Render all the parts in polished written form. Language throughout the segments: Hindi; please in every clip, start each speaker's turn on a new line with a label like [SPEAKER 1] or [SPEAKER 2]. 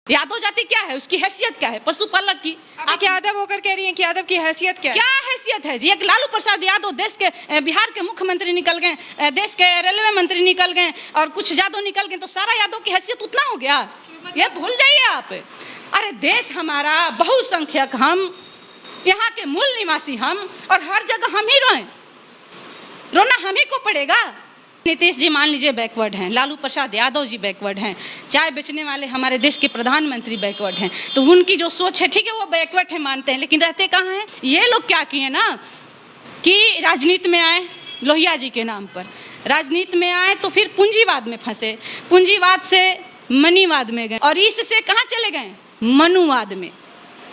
[SPEAKER 1] यादव जाति क्या है, उसकी हैसियत क्या है पशुपालक की?
[SPEAKER 2] आप यादव होकर कह रही हैं कि यादव की हैसियत क्या है?
[SPEAKER 1] क्या हैसियत है जी? एक लालू प्रसाद यादव देश के बिहार के मुख्यमंत्री निकल गए, देश के रेलवे मंत्री निकल गए और कुछ यादव निकल गए, तो सारा यादव की हैसियत उतना हो गया? ये भूल जाइए आप। अरे देश हमारा, बहुसंख्यक हम, यहाँ के मूल निवासी हम, और हर जगह हम ही रोना हम ही को पड़ेगा। नीतीश जी मान लीजिए बैकवर्ड हैं, लालू प्रसाद यादव जी बैकवर्ड हैं, चाय बेचने वाले हमारे देश के प्रधानमंत्री बैकवर्ड हैं, तो उनकी जो सोच है, ठीक है वो बैकवर्ड है मानते हैं, लेकिन रहते कहाँ हैं? ये लोग क्या किए ना कि राजनीति में आए, लोहिया जी के नाम पर राजनीति में आए, तो फिर पूंजीवाद में फंसे, पूंजीवाद से मनीवाद में गए, और इससे कहाँ चले गए? मनुवाद में।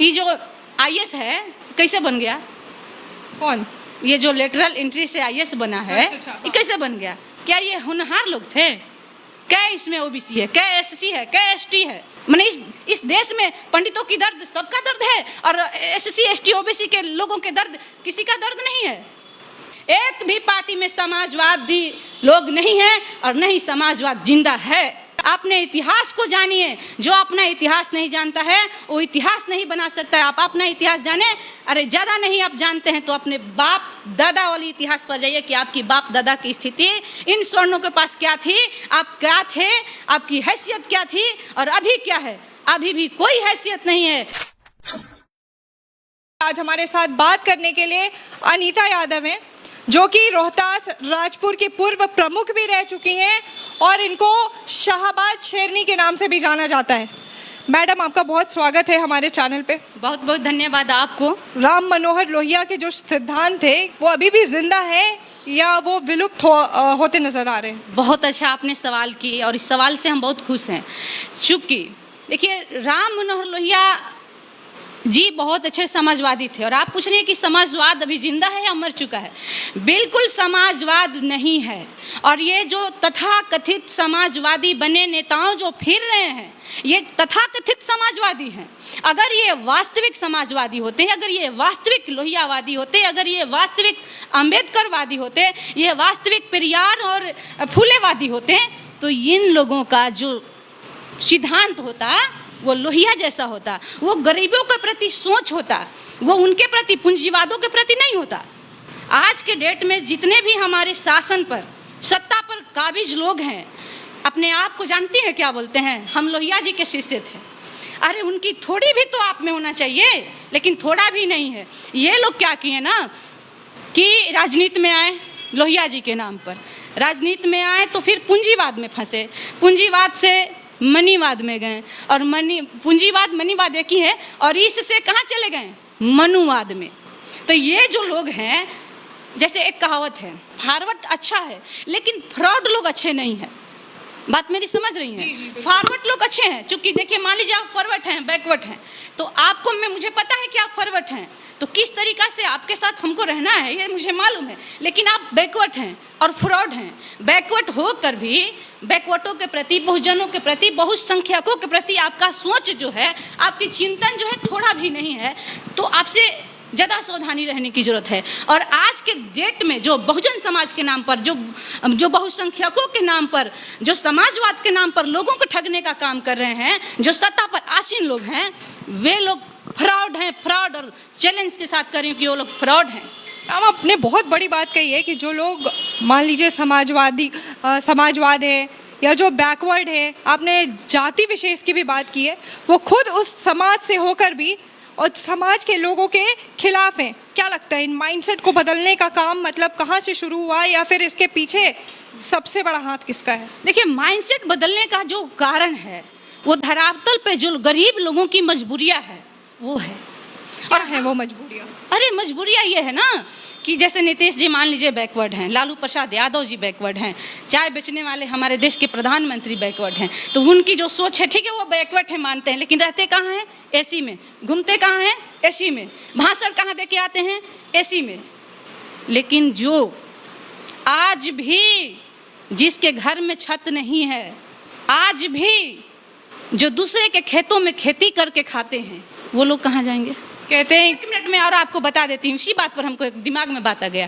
[SPEAKER 1] ये जो आईएएस है कैसे बन गया?
[SPEAKER 2] कौन?
[SPEAKER 1] ये जो लेटरल एंट्री से आईएएस बना है,
[SPEAKER 2] अच्छा,
[SPEAKER 1] ये कैसे बन गया? क्या ये होनहार लोग थे? क्या इसमें ओबीसी है, क्या एससी है, क्या एसटी है? माने इस देश में पंडितों की दर्द सबका दर्द है, और एससी एसटी ओबीसी के लोगों के दर्द किसी का दर्द नहीं है। एक भी पार्टी में समाजवादी लोग नहीं है, और नहीं समाजवाद जिंदा है। अपने इतिहास को जानिए। जो अपना इतिहास नहीं जानता है वो इतिहास नहीं बना सकता है। आप अपना इतिहास जाने। अरे ज्यादा नहीं आप जानते हैं तो अपने बाप दादा वाली इतिहास पर जाइए कि आपकी बाप दादा की स्थिति इन स्वर्णों के पास क्या थी, आप क्या थे, आपकी हैसियत क्या थी, और अभी क्या है? अभी भी कोई हैसियत नहीं है।
[SPEAKER 2] आज हमारे साथ बात करने के लिए अनीता यादव हैं, जो कि रोहतास राजपुर की पूर्व प्रमुख भी रह चुकी हैं, और इनको शाहबाज शेरनी के नाम से भी जाना जाता है। मैडम, आपका बहुत स्वागत है हमारे चैनल पे।
[SPEAKER 1] बहुत बहुत धन्यवाद आपको।
[SPEAKER 2] राम मनोहर लोहिया के जो सिद्धांत थे वो अभी भी जिंदा है या वो विलुप्त होते नजर आ रहे हैं?
[SPEAKER 1] बहुत अच्छा आपने सवाल की, और इस सवाल से हम बहुत खुश हैं, चूंकि देखिए राम मनोहर लोहिया जी बहुत अच्छे समाजवादी थे। और आप पूछ रहे हैं कि समाजवाद अभी जिंदा है या मर चुका है? बिल्कुल समाजवाद नहीं है। और ये जो तथाकथित समाजवादी बने नेताओं जो फिर रहे हैं, ये तथाकथित समाजवादी हैं। अगर ये वास्तविक समाजवादी होते, अगर ये वास्तविक लोहियावादी होते, अगर ये वास्तविक अंबेडकरवादी होते, ये वास्तविक पेरियार और फुलेवादी होते, तो इन लोगों का जो सिद्धांत होता वो लोहिया जैसा होता। वो गरीबों के प्रति सोच होता, वो उनके प्रति, पूंजीवादों के प्रति नहीं होता। आज के डेट में जितने भी हमारे शासन पर, सत्ता पर काबिज लोग हैं, अपने आप को जानती हैं क्या बोलते हैं? हम लोहिया जी के शिष्य थे। अरे उनकी थोड़ी भी तो आप में होना चाहिए, लेकिन थोड़ा भी नहीं है। ये लोग क्या किए ना कि राजनीति में आए, लोहिया जी के नाम पर राजनीति में आए, तो फिर पूंजीवाद में फंसे, पूंजीवाद से मनीवाद में गए, और पूंजीवाद मनीवाद एक ही है, और इससे कहाँ चले गए? मनुवाद में। तो ये जो लोग हैं, जैसे एक कहावत है, फॉरवर्ड अच्छा है लेकिन फ्रॉड लोग अच्छे नहीं है। बात मेरी समझ रही है? फॉरवर्ड लोग अच्छे हैं, चूंकि देखिए मान लीजिए आप फॉरवर्ड हैं, बैकवर्ड हैं, तो आपको मुझे पता है कि आप फॉरवर्ड हैं, तो किस तरीका से आपके साथ हमको रहना है ये मुझे मालूम है। लेकिन आप बैकवर्ड हैं और फ्रॉड हैं। बैकवर्ड होकर भी बैकवर्डों के प्रति, बहुजनों के प्रति, बहुसंख्यकों के प्रति आपका सोच जो है, आपकी चिंतन जो है थोड़ा भी नहीं है, तो आपसे ज़्यादा सावधानी रहने की जरूरत है। और आज के डेट में जो बहुजन समाज के नाम पर, जो बहुसंख्यकों के नाम पर, जो समाजवाद के नाम पर लोगों को ठगने का काम कर रहे हैं, जो सत्ता पर आसीन लोग हैं, वे लोग फ्रॉड हैं। फ्रॉड, और चैलेंज के साथ करें कि वो लोग फ्रॉड हैं।
[SPEAKER 2] आपने बहुत बड़ी बात कही है कि जो लोग मान लीजिए समाजवाद है या जो बैकवर्ड है, आपने जाति विशेष की भी बात की है, वो खुद उस समाज से होकर भी और समाज के लोगों के खिलाफ हैं। क्या लगता है इन माइंडसेट को बदलने का काम मतलब कहाँ से शुरू हुआ, या फिर इसके पीछे सबसे बड़ा हाथ किसका है?
[SPEAKER 1] देखिए माइंडसेट बदलने का जो कारण है वो धरातल पे जो गरीब लोगों की मजबूरियां है वो है।
[SPEAKER 2] क्या है वो मजबूरियां?
[SPEAKER 1] अरे मजबूरियां ये है ना कि जैसे नीतीश जी मान लीजिए बैकवर्ड हैं, लालू प्रसाद यादव जी बैकवर्ड हैं, चाय बेचने वाले हमारे देश के प्रधानमंत्री बैकवर्ड हैं, तो उनकी जो सोच है, ठीक है वो बैकवर्ड है मानते हैं, लेकिन रहते कहाँ हैं? एसी में। घूमते कहाँ हैं? एसी में। भाषण कहाँ दे के आते हैं? एसी में। लेकिन जो आज भी जिसके घर में छत नहीं है, आज भी जो दूसरे के खेतों में खेती करके खाते हैं, वो लोग कहाँ जाएंगे?
[SPEAKER 2] कहते हैं,
[SPEAKER 1] 1 मिनट में और आपको बता देती हूँ, इसी बात पर हमको एक दिमाग में बात आ गया।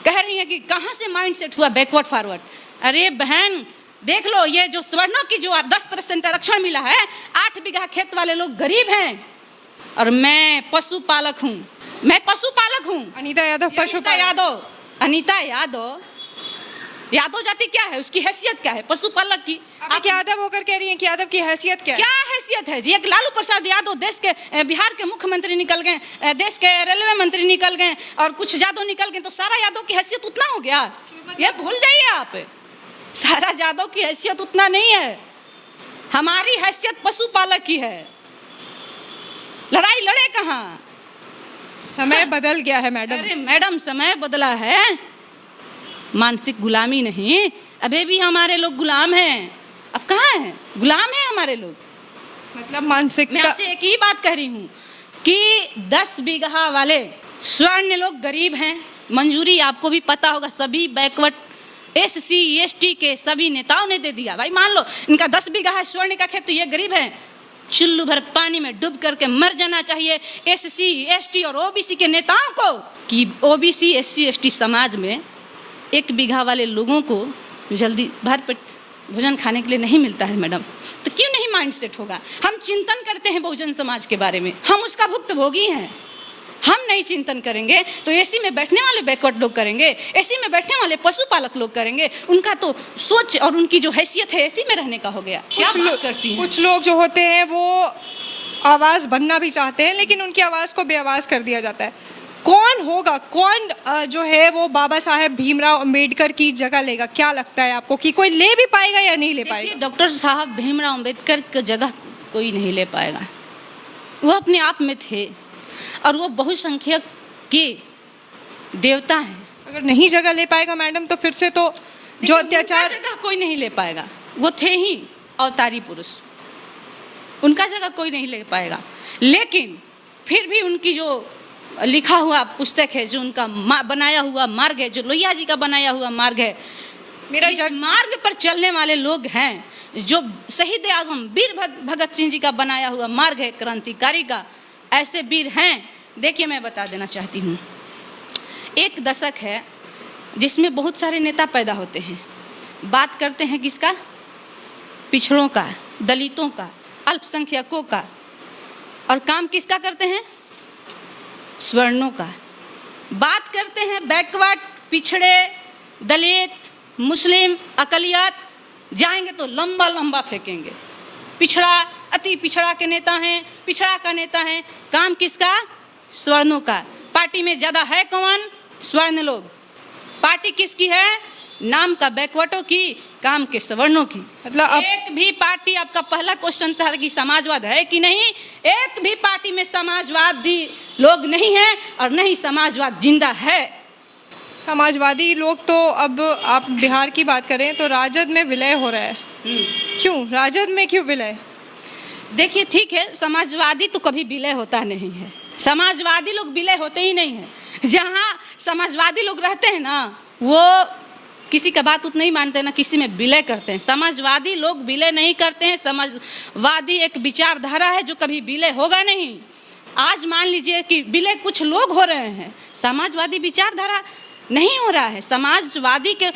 [SPEAKER 1] कह रही है कि कहाँ से माइंड सेट हुआ बैकवर्ड फॉरवर्ड। अरे बहन, देख लो, ये जो सवर्णों की जो 10% आरक्षण मिला है, 8 बीघा खेत वाले लोग गरीब हैं, और मैं पशुपालक हूँ, मैं पशुपालक हूँ।
[SPEAKER 2] अनीता यादव पशुपालक।
[SPEAKER 1] अनीता यादव जाति क्या है, उसकी हैसियत क्या है पशुपालक की?
[SPEAKER 2] आप यादव होकर कह रही हैं कि यादव की हैसियत क्या है?
[SPEAKER 1] क्या हैसियत है जी? एक लालू प्रसाद यादव देश के बिहार के मुख्यमंत्री निकल गए, देश के रेलवे मंत्री निकल गए, और कुछ यादव निकल गए, तो सारा यादव की हैसियत उतना हो गया? ये भूल जाइए आप, सारा यादव की हैसियत उतना नहीं है। हमारी हैसियत पशुपालक की है। लड़ाई लड़े कहाँ?
[SPEAKER 2] समय बदल गया है मैडम।
[SPEAKER 1] अरे मैडम, समय बदला है, मानसिक गुलामी नहीं। अभी भी हमारे लोग गुलाम हैं। अब कहाँ हैं? गुलाम हैं हमारे लोग।
[SPEAKER 2] मतलब मानसिक।
[SPEAKER 1] मैं आपसे एक ही बात कह रही हूँ कि 10 बीघा वाले स्वर्ण लोग गरीब हैं। मंजूरी आपको भी पता होगा, सभी बैकवर्ड SC ST के सभी नेताओं ने दे दिया। भाई मान लो इनका 10 बीघा है स्वर्ण का खेत, तो ये गरीब है, चुल्लू भर पानी में डूब करके मर जाना चाहिए SC ST और OBC के नेताओं को, कि OBC SC ST समाज में 1 बीघा वाले लोगों को जल्दी भर पेट भोजन खाने के लिए नहीं मिलता है मैडम। तो क्यों नहीं माइंड सेट होगा? हम चिंतन करते हैं बहुजन समाज के बारे में, हम उसका भुक्तभोगी हैं। हम नहीं चिंतन करेंगे तो एसी में बैठने वाले बैकवर्ड लोग करेंगे, एसी में बैठने वाले पशुपालक लोग करेंगे। उनका तो सोच और उनकी जो हैसियत है एसी में रहने का हो गया। क्या बात करती हैं?
[SPEAKER 2] कुछ लोग जो होते हैं वो आवाज बनना भी चाहते हैं, लेकिन उनकी आवाज को बेआवाज कर दिया जाता है। कौन होगा, कौन जो है वो बाबा साहेब भीमराव अंबेडकर की जगह लेगा? क्या लगता है आपको कि कोई ले भी पाएगा या नहीं ले पाएगा?
[SPEAKER 1] डॉक्टर साहब भीमराव अंबेडकर की जगह कोई नहीं ले पाएगा। वो अपने आप में थे और वो बहुसंख्यक के देवता हैं।
[SPEAKER 2] अगर नहीं जगह ले पाएगा मैडम, तो फिर से तो जो अत्याचार,
[SPEAKER 1] जगह कोई नहीं ले पाएगा। वो थे ही अवतारी पुरुष, उनका जगह कोई नहीं ले पाएगा। लेकिन फिर भी उनकी जो लिखा हुआ पुस्तक है, जो उनका बनाया हुआ मार्ग है, जो लोहिया जी का बनाया हुआ मार्ग है, मेरा इस मार्ग पर चलने वाले लोग हैं, जो शहीद आजम वीर भगत सिंह जी का बनाया हुआ मार्ग है क्रांतिकारी का, ऐसे वीर हैं। देखिए मैं बता देना चाहती हूँ, एक दशक है जिसमें बहुत सारे नेता पैदा होते हैं। बात करते हैं किसका? पिछड़ों का, दलितों का, अल्पसंख्यकों का। और काम किसका करते हैं? स्वर्णों का। बात करते हैं बैकवर्ड, पिछड़े, दलित, मुस्लिम, अकलियत, जाएंगे तो लंबा लंबा फेंकेंगे। पिछड़ा, अति पिछड़ा के नेता हैं, पिछड़ा का नेता है। काम किसका? स्वर्णों का। पार्टी में ज्यादा है कौन? स्वर्ण लोग। पार्टी किसकी है? नाम का बैकवर्डों की, काम के सवर्णों की।
[SPEAKER 2] मतलब
[SPEAKER 1] एक भी पार्टी, आपका पहला क्वेश्चन था कि समाजवाद है कि नहीं, एक भी पार्टी में समाजवादी लोग नहीं है और नहीं समाजवाद जिंदा है।
[SPEAKER 2] समाजवादी लोग तो, अब आप बिहार की बात करें तो राजद में विलय हो रहा है। क्यों राजद में क्यों विलय?
[SPEAKER 1] देखिए ठीक है, समाजवादी तो कभी विलय होता नहीं है, समाजवादी लोग विलय होते ही नहीं है। जहाँ समाजवादी लोग रहते हैं ना, वो किसी का बात उतना नहीं मानते ना किसी में विलय करते हैं। समाजवादी लोग विलय नहीं करते हैं। समाजवादी एक विचारधारा है जो कभी विलय होगा नहीं। आज मान लीजिए कि विलय कुछ लोग हो रहे हैं, समाजवादी विचारधारा नहीं हो रहा है। समाजवादी के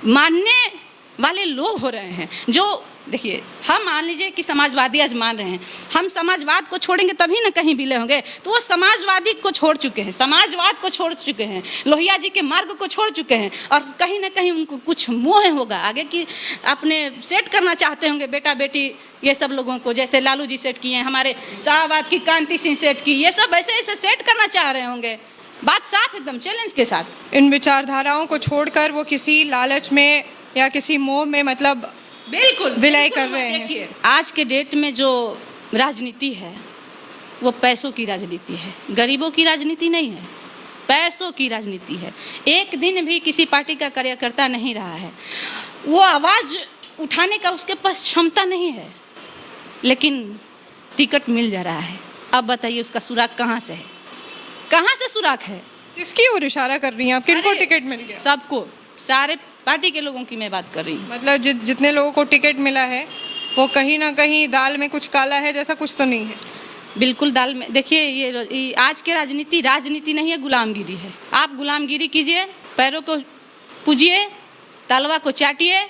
[SPEAKER 1] मानने वाले लोग हो रहे हैं। जो देखिए, हम मान लीजिए कि समाजवादी आज मान रहे हैं, हम समाजवाद को छोड़ेंगे तभी ना कहीं विलय होंगे। तो वो समाजवादी को छोड़ चुके हैं, समाजवाद को छोड़ चुके हैं, लोहिया जी के मार्ग को छोड़ चुके हैं, और कहीं ना कहीं उनको कुछ मोह होगा आगे की, अपने सेट करना चाहते होंगे बेटा बेटी ये सब लोगों को, जैसे लालू जी सेट किए हैं, हमारे शाहबाद की कांति सिंह सेट की, ये सब ऐसे ऐसे सेट करना चाह रहे होंगे। बात साफ एकदम चैलेंज के साथ।
[SPEAKER 2] इन विचारधाराओं को छोड़कर वो किसी लालच में या किसी मोह में मतलब
[SPEAKER 1] बिल्कुल
[SPEAKER 2] विलय कर रहे हैं।
[SPEAKER 1] देखिए आज के डेट में जो राजनीति है वो पैसों की राजनीति है, गरीबों की राजनीति नहीं है, पैसों की राजनीति है। एक दिन भी किसी पार्टी का कार्यकर्ता नहीं रहा है, वो आवाज उठाने का उसके पास क्षमता नहीं है, लेकिन टिकट मिल जा रहा है। अब बताइए उसका सुराग कहाँ से है? कहाँ से सुराग है?
[SPEAKER 2] किसकी ओर इशारा कर रही हैं आप? किनको टिकट मिल गया?
[SPEAKER 1] सबको, सारे पार्टी के लोगों की मैं बात कर रही हूँ।
[SPEAKER 2] मतलब जितने लोगों को टिकट मिला है वो कहीं ना कहीं दाल में कुछ काला है जैसा कुछ तो नहीं है?
[SPEAKER 1] बिल्कुल दाल में। देखिए ये आज के राजनीति नहीं है, गुलामगिरी है। आप गुलामगिरी कीजिए, पैरों को पूजिए, तलवा को चाटिए,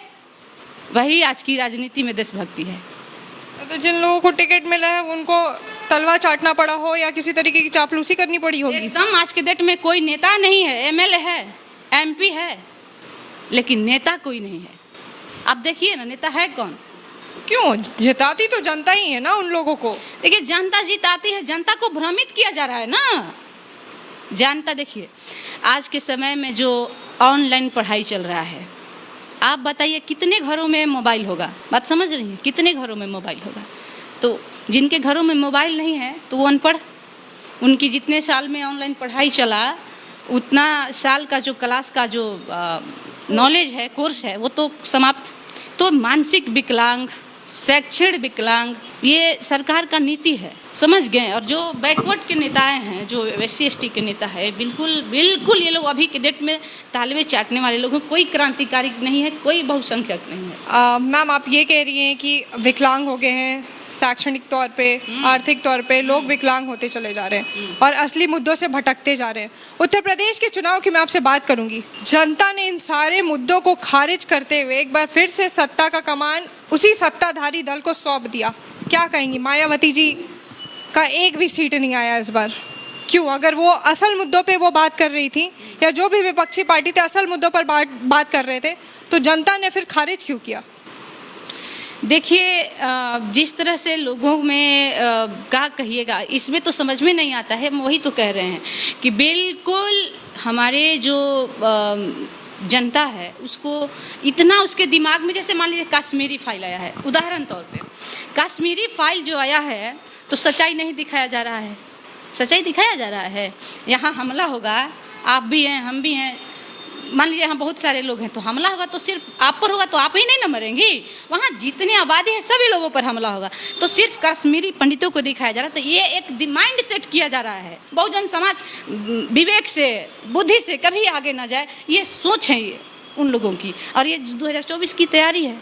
[SPEAKER 1] वही आज की राजनीति में देशभक्ति है।
[SPEAKER 2] तो जिन लोगों को टिकट मिला है उनको तलवा चाटना पड़ा हो या किसी तरीके की चापलूसी करनी पड़ी होगी।
[SPEAKER 1] एकदम आज के डेट में कोई नेता नहीं है, एमएलए है, एमपी है, लेकिन नेता कोई नहीं है। आप देखिए ना, नेता है कौन?
[SPEAKER 2] क्यों? जिताती तो जनता ही है ना उन लोगों को।
[SPEAKER 1] देखिए, जनता जिताती है, जनता को भ्रमित किया जा रहा है ना। जनता देखिए, आज के समय में जो ऑनलाइन पढ़ाई चल रहा है, आप बताइए कितने घरों में मोबाइल होगा? बात समझ रही हैं? कितने घरों में मोबाइल होगा? तो जिनके घरों में मोबाइल नहीं है तो वो अनपढ़, उनकी जितने साल में ऑनलाइन पढ़ाई चला उतना साल का जो क्लास का जो नॉलेज है, कोर्स है, वो तो समाप्त। तो मानसिक विकलांग, शैक्षणिक विकलांग, ये सरकार का नीति है, समझ गए। और जो बैकवर्ड के नेताएं हैं, जो SC ST के नेता है, बिल्कुल बिल्कुल ये लोग अभी के डेट में तालवे चाटने वाले लोग हैं। कोई क्रांतिकारी नहीं है, कोई बहुसंख्यक नहीं है।
[SPEAKER 2] मैम, आप ये कह रही हैं कि विकलांग हो गए हैं, शैक्षणिक तौर पे, आर्थिक तौर पे लोग विकलांग होते चले जा रहे हैं और असली मुद्दों से भटकते जा रहे हैं। उत्तर प्रदेश के चुनाव की मैं आपसे बात करूंगी। जनता ने इन सारे मुद्दों को खारिज करते हुए एक बार फिर से सत्ता का कमान उसी सत्ताधारी दल को सौंप दिया। क्या कहेंगी? मायावती जी का एक भी सीट नहीं आया इस बार। क्यों? अगर वो असल मुद्दों पे वो बात कर रही थी या जो भी विपक्षी पार्टी थे असल मुद्दों पर बात कर रहे थे, तो जनता ने फिर खारिज क्यों किया?
[SPEAKER 1] देखिए, जिस तरह से लोगों में क्या कहिएगा, इसमें तो समझ में नहीं आता है। हम वही तो कह रहे हैं कि बिल्कुल हमारे जो जनता है उसको इतना उसके दिमाग में, जैसे मान लीजिए कश्मीरी फाइल आया है, उदाहरण तौर पे कश्मीरी फाइल जो आया है तो सच्चाई नहीं दिखाया जा रहा है। सच्चाई दिखाया जा रहा है, यहाँ हमला होगा, आप भी हैं, हम भी हैं, मान लीजिए यहाँ बहुत सारे लोग हैं, तो हमला होगा तो सिर्फ आप पर होगा, तो आप ही नहीं न मरेंगी। वहाँ जितनी आबादी है सभी लोगों पर हमला होगा। तो सिर्फ कश्मीरी पंडितों को दिखाया जा रहा है। तो ये एक माइंड सेट किया जा रहा है। बहुजन समाज विवेक से, बुद्धि से कभी आगे ना जाए, ये सोच है ये उन लोगों की। और ये 2024 की तैयारी है,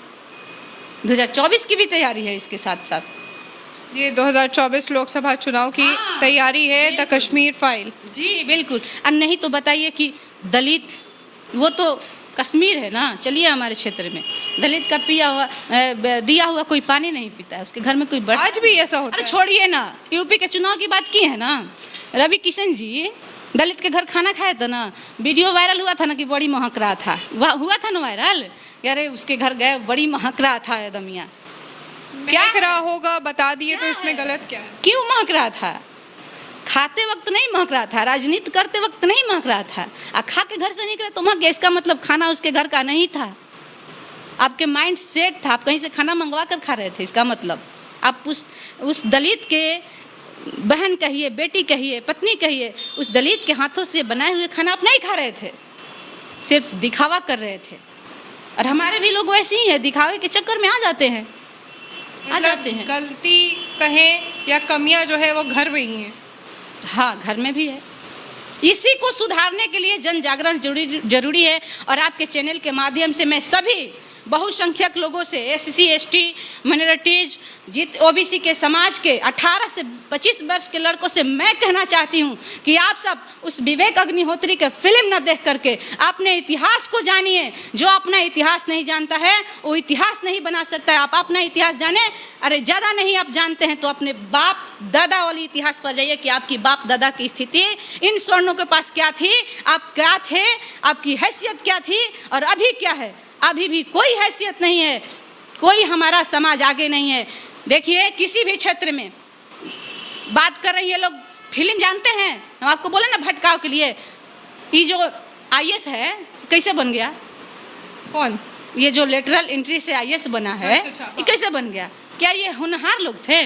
[SPEAKER 1] 2024 की भी तैयारी है इसके साथ साथ।
[SPEAKER 2] ये 2024 लोकसभा चुनाव की तैयारी है, द कश्मीर फाइल।
[SPEAKER 1] जी बिल्कुल। और नहीं तो बताइए कि दलित, वो तो कश्मीर है ना, चलिए हमारे क्षेत्र में दलित का दिया हुआ कोई पानी नहीं पीता है, उसके घर में कोई
[SPEAKER 2] आज भी ऐसा होता है।
[SPEAKER 1] अरे छोड़िए ना, यूपी के चुनाव की बात की है ना, रवि किशन जी दलित के घर खाना खाया था ना, वीडियो वायरल हुआ था ना कि बड़ी महक रहा था, हुआ था ना वायरल, अरे उसके घर गए, बड़ी महक रहा था एकदमिया।
[SPEAKER 2] क्या रहा होगा बता दिए तो इसमें गलत क्या है?
[SPEAKER 1] क्यों महक रहा था? खाते वक्त नहीं महक रहा था, राजनीति करते वक्त नहीं महक रहा था। खा के घर से निकले तो महक गया, इसका मतलब खाना उसके घर का नहीं था। आपके माइंड सेट था, आप कहीं से खाना मंगवा कर खा रहे थे। इसका मतलब आप उस दलित के बहन कहिए, बेटी कहिए, पत्नी कहिए, उस दलित के हाथों से बनाए हुए खाना आप नहीं खा रहे थे, सिर्फ दिखावा कर रहे थे। और हमारे भी लोग वैसे ही हैं, दिखावे के चक्कर में आ जाते हैं, आ जाते हैं।
[SPEAKER 2] गलती कहें या कमियां जो है वो घर में ही है।
[SPEAKER 1] हाँ, घर में भी है। इसी को सुधारने के लिए जन जागरण जरूरी है। और आपके चैनल के माध्यम से मैं सभी बहुसंख्यक लोगों से, SC ST माइनॉरिटीज, OBC के समाज के 18 से 25 वर्ष के लड़कों से मैं कहना चाहती हूँ कि आप सब उस विवेक अग्निहोत्री के फिल्म न देख करके अपने इतिहास को जानिए। जो अपना इतिहास नहीं जानता है वो इतिहास नहीं बना सकता है। आप अपना इतिहास जाने, अरे ज़्यादा नहीं आप जानते हैं तो अपने बाप दादा वाली इतिहास पर जाइए कि आपकी बाप दादा की स्थिति इन स्वर्णों के पास क्या थी, आप क्या थे, आपकी हैसियत क्या थी और अभी क्या है। अभी भी कोई हैसियत नहीं है, कोई हमारा समाज आगे नहीं है। देखिए, किसी भी क्षेत्र में बात कर रही है लोग, फिल्म जानते हैं, हम आपको बोले ना भटकाव के लिए, ये जो IAS है कैसे बन गया?
[SPEAKER 2] कौन?
[SPEAKER 1] ये जो लेटरल एंट्री से IAS बना है, ये कैसे बन गया? क्या ये होनहार लोग थे?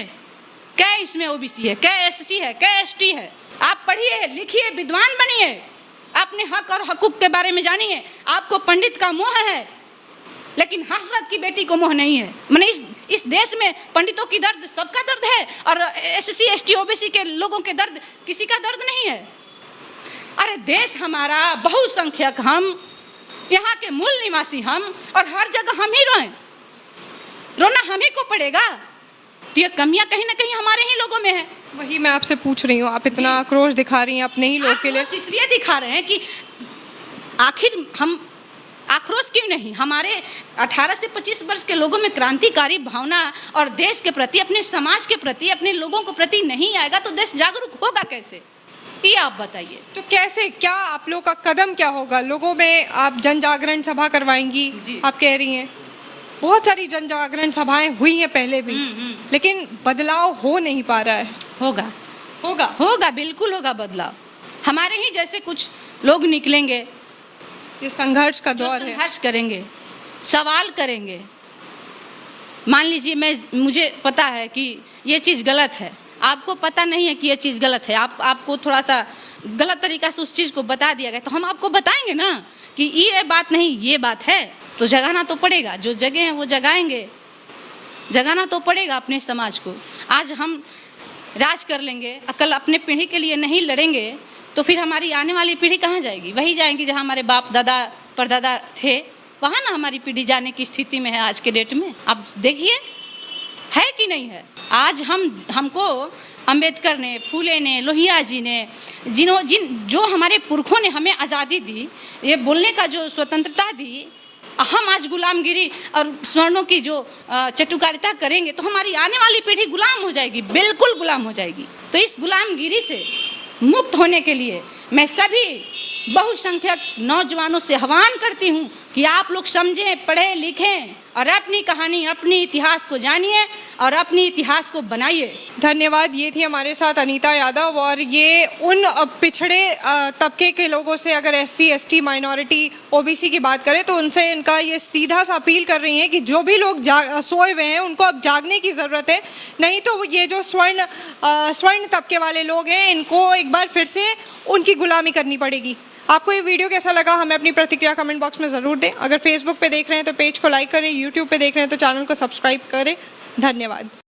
[SPEAKER 1] क्या इसमें OBC है, क्या SC है, क्या ST है? आप पढ़िए, लिखिए, विद्वान बनिए, अपने हक और हकूक के बारे में जानिए। आपको पंडित का मोह है लेकिन हसरत की बेटी को मोह नहीं है। मैंने इस देश में पंडितों की दर्द सबका दर्द है और SC ST OBC के लोगों के दर्द किसी का दर्द नहीं है। अरे देश हमारा, बहुसंख्यक हम, यहाँ के मूल निवासी हम, और हर जगह हम ही रोएं, रोना हम ही को पड़ेगा। तो ये कमियां कहीं ना कहीं हमारे ही लोगों में है।
[SPEAKER 2] वही मैं आपसे पूछ रही हूँ, आप इतना आक्रोश दिखा रही हैं अपने ही लोग के लिए।
[SPEAKER 1] इसलिए दिखा रहे हैं कि आखिर हम आक्रोश क्यों नहीं? हमारे 18 से 25 वर्ष के लोगों में क्रांतिकारी भावना और देश के प्रति, अपने समाज के प्रति, अपने लोगों के प्रति नहीं आएगा तो देश जागरूक होगा कैसे? ये आप बताइए।
[SPEAKER 2] तो कैसे, क्या आप लोग का कदम क्या होगा? लोगों में आप जन जागरण सभा करवाएंगी?
[SPEAKER 1] जी।
[SPEAKER 2] आप कह रही हैं बहुत सारी जन जागरण सभाएं हुई हैं पहले भी, लेकिन बदलाव हो नहीं पा रहा है।
[SPEAKER 1] होगा,
[SPEAKER 2] होगा,
[SPEAKER 1] होगा, बिल्कुल होगा बदलाव। हमारे ही जैसे कुछ लोग निकलेंगे,
[SPEAKER 2] ये संघर्ष का
[SPEAKER 1] जो
[SPEAKER 2] दौर है।
[SPEAKER 1] संघर्ष करेंगे, सवाल करेंगे। मान लीजिए मुझे पता है कि ये चीज़ गलत है, आपको पता नहीं है कि ये चीज़ गलत है, आपको थोड़ा सा गलत तरीका से उस चीज़ को बता दिया गया, तो हम आपको बताएंगे ना कि ये बात नहीं, ये बात है। तो जगाना तो पड़ेगा, जो जगह हैं वो जगाएंगे, जगाना तो पड़ेगा अपने समाज को। आज हम राज कर लेंगे, कल अपने पीढ़ी के लिए नहीं लड़ेंगे तो फिर हमारी आने वाली पीढ़ी कहाँ जाएगी? वही जाएंगी जहाँ हमारे बाप दादा परदादा थे, वहाँ ना हमारी पीढ़ी जाने की स्थिति में है आज के डेट में। आप देखिए है कि नहीं है। आज हमको अंबेडकर ने, फूले ने, लोहिया जी ने, जो हमारे पुरखों ने हमें आज़ादी दी, ये बोलने का जो स्वतंत्रता दी, हम आज गुलामगिरी और स्वर्णों की जो चटुकारिता करेंगे तो हमारी आने वाली पीढ़ी गुलाम हो जाएगी, बिल्कुल गुलाम हो जाएगी। तो इस गुलामगिरी से मुक्त होने के लिए मैं सभी बहुसंख्यक नौजवानों से आह्वान करती हूँ कि आप लोग समझें, पढ़ें, लिखें और अपनी कहानी, अपनी इतिहास को जानिए और अपनी इतिहास को बनाइए।
[SPEAKER 2] धन्यवाद। ये थी हमारे साथ अनीता यादव, और ये उन पिछड़े तबके के लोगों से, अगर SC, ST, माइनॉरिटी, OBC की बात करें तो उनसे इनका ये सीधा सा अपील कर रही हैं कि जो भी लोग सोए हुए हैं उनको अब जागने की ज़रूरत है, नहीं तो ये जो स्वर्ण तबके वाले लोग हैं इनको एक बार फिर से उनकी गुलामी करनी पड़ेगी। आपको ये वीडियो कैसा लगा हमें अपनी प्रतिक्रिया कमेंट बॉक्स में ज़रूर दें। अगर फेसबुक पे देख रहे हैं तो पेज को लाइक करें, यूट्यूब पे देख रहे हैं तो चैनल को सब्सक्राइब करें। धन्यवाद।